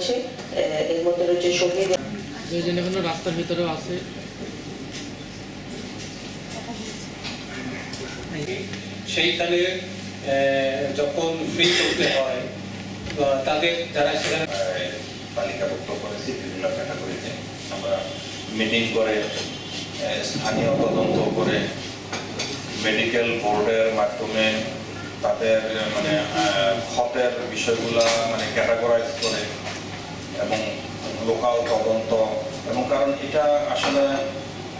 রয়েছে, এর মধ্যে রয়েছে শহীদ এখনো রাস্তার ভিতরেও আছে। সেইখানে যখন ফ্রি করতে হয় তাদের যারা সেখানে তালিকাভুক্ত করেছি বিভিন্ন ক্যাটাগরিতে। আমরা মিটিং করে স্থানীয় তদন্ত করে মেডিকেল বোর্ডের মাধ্যমে তাদের মানে ক্ষতের বিষয়গুলা মানে ক্যাটাগরাইজ করে এবং লোকাল তদন্ত এবং কারণ এটা আসলে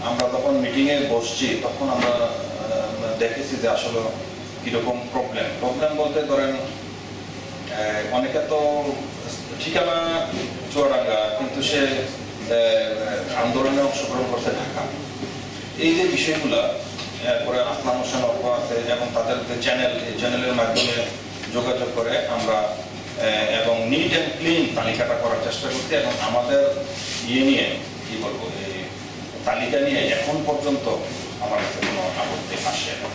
আমরা যখন মিটিংয়ে বসছি তখন আমরা দেখেছি যে আসলে কিরকম প্রবলেম বলতে ধরেন অনেকে তো ঠিকানা চুয়াডাঙ্গা কিন্তু সে আন্দোলনে অংশগ্রহণ করছে ঢাকা। এই যে বিষয়গুলা এরপরে আসলাম হোসেন অর্ক আছে এবং তাদের যে চ্যানেলের মাধ্যমে যোগাযোগ করে আমরা এবং নিট অ্যান্ড ক্লিন তালিকাটা করার চেষ্টা করছি এবং আমাদের নিয়ে কি বলবো এই তালিকা নিয়ে এখন পর্যন্ত আমার কাছে কোনো আপত্তি আসে না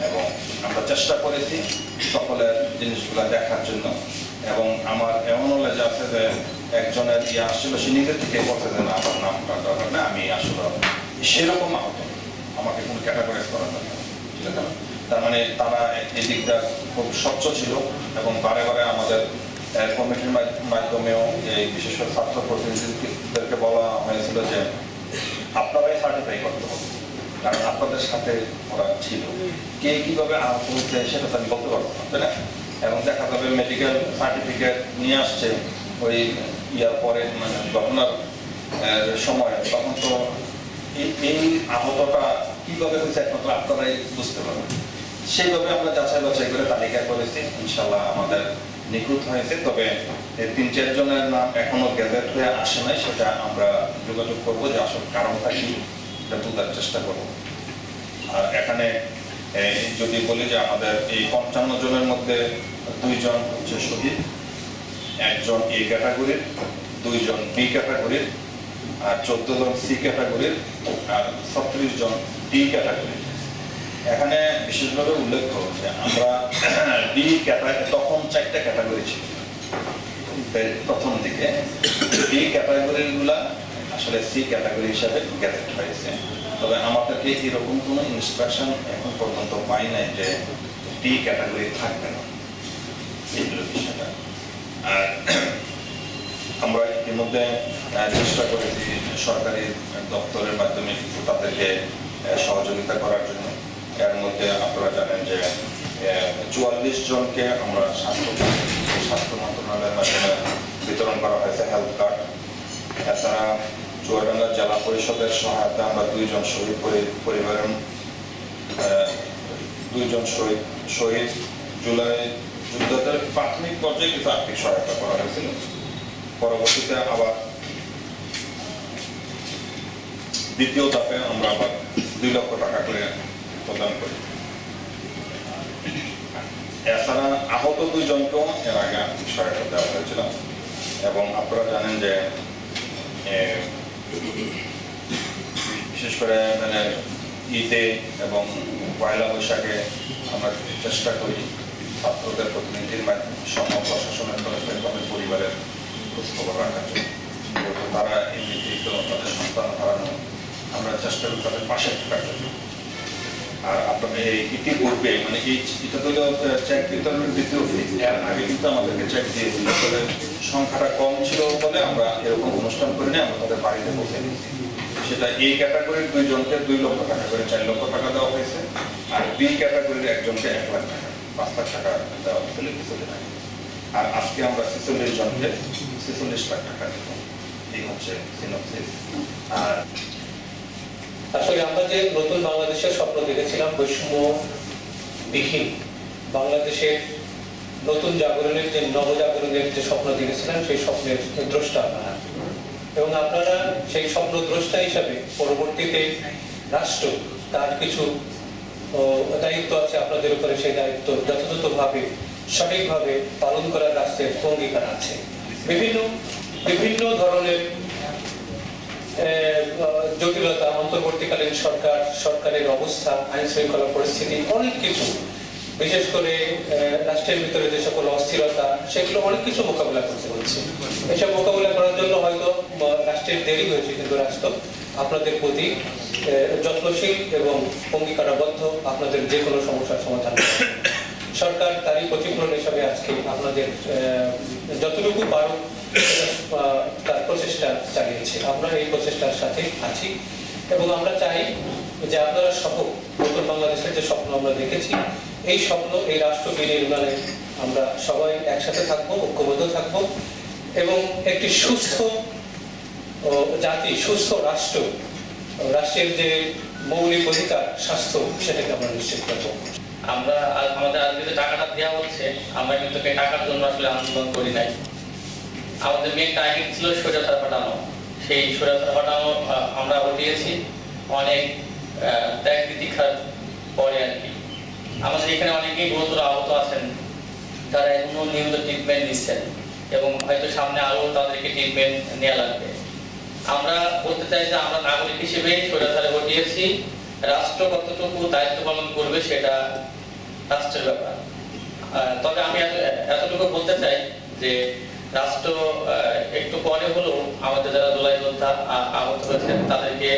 এবং আমরা চেষ্টা করেছি সকলের জিনিসগুলো দেখার জন্য এবং আমার এমন নলেজ আছে যে একজনের আসছিল সে নিজের থেকে বলছে যে না আমার নামটা দরকার না, আমি আসলে সেরকম আহত আমাকে কোনো ক্যাটাগরাইজ করা দরকার ঠিক আছে না। তার মানে তারা এই দিকটা খুব স্বচ্ছ ছিল এবং বারে বারে আমাদের কমিটির মাধ্যমেও এই বিশেষ করে ছাত্র প্রতিনিধিদেরকে বলা হয়েছিল যে আপনারাই সার্টিফাই করতে হবে কারণ আপনাদের সাথে ওরা ছিল, কে কিভাবে আহত হয়েছে সেটা তো আমি বলতে পারবো না তাই না। এবং দেখা যাবে মেডিকেল সার্টিফিকেট নিয়ে আসছে ওই ইয়ার পরে মানে ঘটনার সময়, তখন তো এই আহতটা কিভাবে হয়েছে একমাত্র আপনারাই বুঝতে পারবেন। সেইভাবে আমরা যাচাই বাছাই করে তালিকা করেছি, ইনশাল্লাহ আমাদের নিখুঁত হয়েছে। তবে ৩-৪ জনের নাম এখনো গ্যাজেট হয়ে আসে নাই, সেটা আমরা যোগাযোগ করবো যে আসল কারণটা কি এটা বোঝার চেষ্টা করবো। আর এখানে যদি বলি যে আমাদের এই ৫৫ জনের মধ্যে 2 জন হচ্ছে শহীদ, 1 জন এ ক্যাটাগরির, 2 জন বি ক্যাটাগরির, আর 14 জন সি ক্যাটাগরির, আর 36 জন ডি ক্যাটাগরির। এখানে বিশেষভাবে উল্লেখ্য যে আমরা ডি ক্যাটাগরি তখন 4টা ক্যাটাগরি ছিল প্রথম দিকে, ডি ক্যাটাগরি গুলা আসলে সি ক্যাটাগরি হিসাবে গ্যাজেট হয়েছে। তবে আমাদেরকে এরকম কোনো ইনস্ট্রাকশন এখন পর্যন্ত পাই নাই যে ডি ক্যাটাগরি থাকবে না, এইগুলো বিষয়টা। আর আমরা ইতিমধ্যে চেষ্টা করেছি সরকারি দপ্তরের মাধ্যমে কিছু তাদেরকে সহযোগিতা করার জন্য। এর মধ্যে আপনারা জানেন যে 44 জনকে আমরা স্বাস্থ্য মন্ত্রণালয়ের মাধ্যমে বিতরণ করা হয়েছে হেলথ কার্ড। এছাড়া চুয়াডাঙ্গা জেলা পরিষদের সহায়তা আমরা 2 জন শহীদ পরিবারের 2 জন শহীদ জুলাই যোদ্ধাদের প্রাথমিক পর্যায়ে কিছু আর্থিক সহায়তা করা হয়েছিল। পরবর্তীতে আবার দ্বিতীয় ধাপে আমরা আবার 2 লক্ষ টাকা করে প্রদান করি। এছাড়া আহত 2 জনকেও এর আগে আর্থিক সহায়তা দেওয়া হয়েছিল। এবং আপনারা জানেন যে বিশেষ করে মানে ঈদে এবং পয়লা বৈশাখে আমরা চেষ্টা করি ছাত্রদের প্রতিনিধির মাধ্যমে প্রশাসনের তরফে তাদের পরিবারের খোঁজখবর রাখার জন্য। তারা এমনিতেই তো তাদের সন্তান হারানো, আমরা চেষ্টা করি তাদের পাশে থাকার জন্য। আর আপনাদের ইতিপূর্বে মানে এটা তো চেক বিতরণের দ্বিতীয় ফেজ, এর আগে কিন্তু আমাদেরকে চেক দিয়েছিল, তবে সংখ্যাটা কম ছিল বলে আমরা এরকম অনুষ্ঠান করিনি, আমরা তাদের বাড়িতে পৌঁছে দিয়েছি। সেটা এ ক্যাটাগরির 2 জনকে 2 লক্ষ টাকা করে 4 লক্ষ টাকা দেওয়া হয়েছে, আর বি ক্যাটাগরির 1 জনকে 1 লাখ টাকা 5 লাখ টাকা দেওয়া হয়েছিল কিছুদিন আগে। আর আজকে আমরা 46 জনকে 46 লাখ টাকা দেব। এই হচ্ছে সিনপসিস। আর আসলে আমরা যে নতুন বাংলাদেশের স্বপ্ন দেখেছিলাম বৈষম্যবিহীন বাংলাদেশের নতুন জাগরণের যে নবজাগরণের যে স্বপ্ন দেখেছিলাম সেই স্বপ্নের দ্রষ্টা আপনারা, এবং আপনারা সেই স্বপ্ন দ্রষ্টা হিসাবে পরবর্তীতে রাষ্ট্র তার কিছু দায়িত্ব আছে আপনাদের উপরে, সেই দায়িত্ব যথাযথভাবে সঠিকভাবে পালন করার রাষ্ট্রের অঙ্গীকার আছে। বিভিন্ন ধরনের জটিলতা, অন্তর্বর্তীকালীন সরকারের অবস্থা, আইন শৃঙ্খলা পরিস্থিতি, অনেক কিছু বিশেষ করে রাষ্ট্রের ভিতরে যে সকল অস্থিরতা, সেগুলো অনেক কিছু মোকাবিলা করতে হচ্ছে। এসব মোকাবিলা করার জন্য হয়তো রাষ্ট্রের দেরি হয়েছে, কিন্তু রাষ্ট্র আপনাদের প্রতি যত্নশীল এবং অঙ্গীকারবদ্ধ আপনাদের যে কোনো সমস্যার সমাধান করবে। সরকার তারই প্রতিফলন হিসাবে আজকে আপনাদের যতটুকু পারো তার প্রচেষ্টা চালিয়েছে। আমরা এই প্রচেষ্টার সাথে আছি এবং আমরা চাই যে আপনারা সহ নতুন বাংলাদেশের যে স্বপ্ন আমরা দেখেছি, এই স্বপ্ন, এই রাষ্ট্র বিনির্মাণে আমরা সবাই একসাথে থাকবো, ঐক্যবদ্ধ থাকবো এবং একটি সুস্থ জাতি, সুস্থ রাষ্ট্র, রাষ্ট্রের যে মৌলিক অধিকার স্বাস্থ্য, সেটাকে আমরা নিশ্চিত করবো। আমরা আমাদের আজকে যে টাকাটা দেওয়া হচ্ছে, আমরা কিন্তু এই টাকার জন্য আসলে আন্দোলন করি নাই। আমাদের মেন টার্গেট ছিল স্বৈরাচার হটানো। সেই স্বৈরাচার হটানো আমরা হটিয়েছি অনেক ত্যাগ তিতিক্ষার পরে আর কি। আমাদের এখানে অনেকেই গুরুতর আহত আছেন, তারা এখনো নিয়মিত ট্রিটমেন্ট নিচ্ছেন এবং হয়তো সামনে আরো তাদেরকে ট্রিটমেন্ট নেওয়া লাগবে। আমরা বলতে চাই যে আমরা নাগরিক হিসেবে স্বৈরাচারে হটিয়েছি, রাষ্ট্র কতটুকু দায়িত্ব পালন করবে সেটা রাষ্ট্রের ব্যাপার। তবে আমি এতটুকু বলতে চাই যে রাষ্ট্র একটু পরে হলেও আমাদের যারা জুলাই যোদ্ধা আহত হয়েছেন তাদেরকে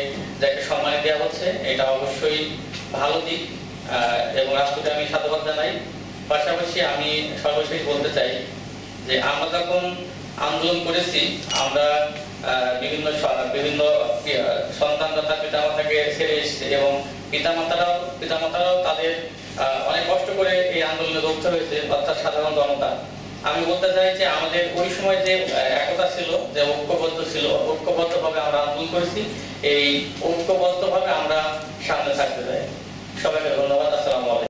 যাকে সম্মানী দেওয়া হচ্ছে, এটা অবশ্যই ভালো দিক এবং রাষ্ট্রকে আমি সাধুবাদ জানাই। পাশাপাশি আমি সর্বশেষ বলতে চাই যে আমরা যখন আন্দোলন করেছি, আমরা বিভিন্ন সন্তানরা তার পিতামাতাকে ছেড়ে এসেছে এবং পিতামাতারাও তাদের অনেক কষ্ট করে এই আন্দোলনে যুক্ত হয়েছে, অর্থাৎ সাধারণ জনতা। আমি বলতে চাই যে আমাদের ওই সময় যে একতা ছিল, যে ঐক্যবদ্ধ ছিল, ঐক্যবদ্ধভাবে আমরা আন্দোলন করেছি, এই ঐক্যবদ্ধভাবে আমরা সামনে থাকতে চাই। সবাইকে ধন্যবাদ। আসসালামু আলাইকুম।